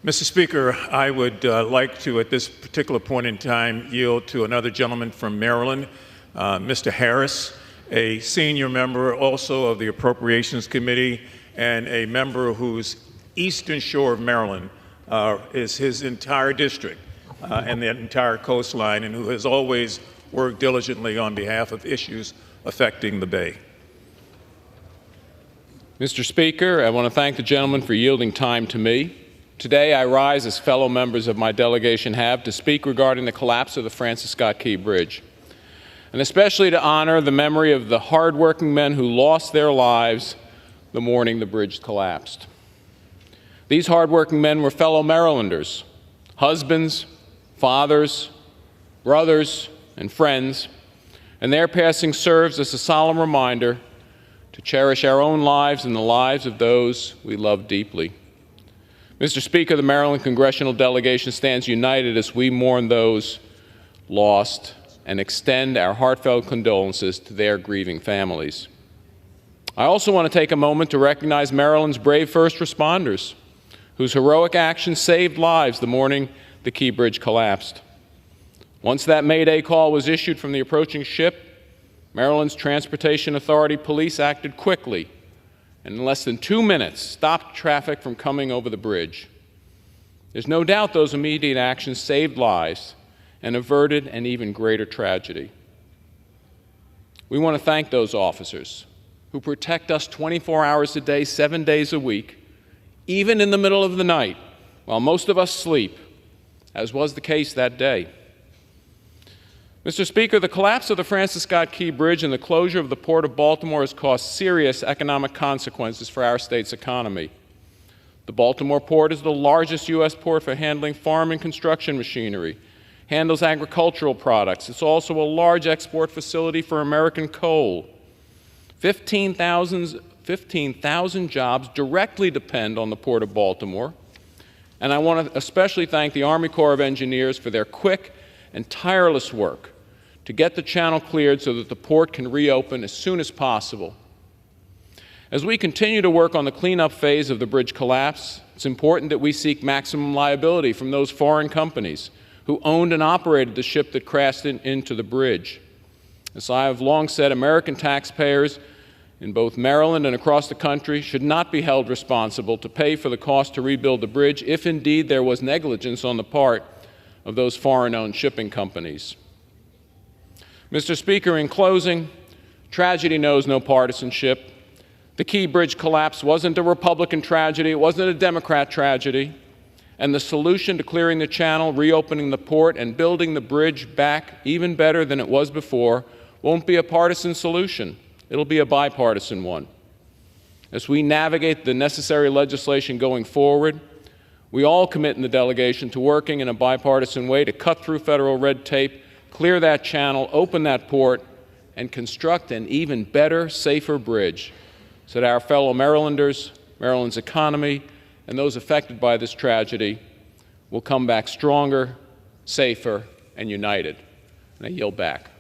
Mr. Speaker, I would like to, at this particular point in time, yield to another gentleman from Maryland, Mr. Harris, a senior member also of the Appropriations Committee and a member whose eastern shore of Maryland is his entire district and the entire coastline, and who has always worked diligently on behalf of issues affecting the Bay. Mr. Speaker, I want to thank the gentleman for yielding time to me. Today, I rise, as fellow members of my delegation have, to speak regarding the collapse of the Francis Scott Key Bridge, and especially to honor the memory of the hardworking men who lost their lives the morning the bridge collapsed. These hardworking men were fellow Marylanders, husbands, fathers, brothers, and friends, and their passing serves as a solemn reminder to cherish our own lives and the lives of those we love deeply. Mr. Speaker, the Maryland Congressional Delegation stands united as we mourn those lost and extend our heartfelt condolences to their grieving families. I also want to take a moment to recognize Maryland's brave first responders, whose heroic actions saved lives the morning the Key Bridge collapsed. Once that Mayday call was issued from the approaching ship, Maryland's Transportation Authority police acted quickly and in less than 2 minutes stopped traffic from coming over the bridge. There's no doubt those immediate actions saved lives and averted an even greater tragedy. We want to thank those officers who protect us 24 hours a day, 7 days a week, even in the middle of the night, while most of us sleep, as was the case that day. Mr. Speaker, the collapse of the Francis Scott Key Bridge and the closure of the Port of Baltimore has caused serious economic consequences for our state's economy. The Baltimore Port is the largest U.S. port for handling farm and construction machinery, handles agricultural products. It's also a large export facility for American coal. 15,000 jobs directly depend on the Port of Baltimore. And I want to especially thank the Army Corps of Engineers for their quick and tireless work to get the channel cleared so that the port can reopen as soon as possible. As we continue to work on the cleanup phase of the bridge collapse, it's important that we seek maximum liability from those foreign companies who owned and operated the ship that crashed into the bridge. As I have long said, American taxpayers in both Maryland and across the country should not be held responsible to pay for the cost to rebuild the bridge if indeed there was negligence on the part of those foreign-owned shipping companies. Mr. Speaker, in closing, tragedy knows no partisanship. The Key Bridge collapse wasn't a Republican tragedy, it wasn't a Democrat tragedy, and the solution to clearing the channel, reopening the port, and building the bridge back even better than it was before won't be a partisan solution. It'll be a bipartisan one. As we navigate the necessary legislation going forward, we all commit in the delegation to working in a bipartisan way to cut through federal red tape, clear that channel, open that port, and construct an even better, safer bridge so that our fellow Marylanders, Maryland's economy, and those affected by this tragedy will come back stronger, safer, and united. And I yield back.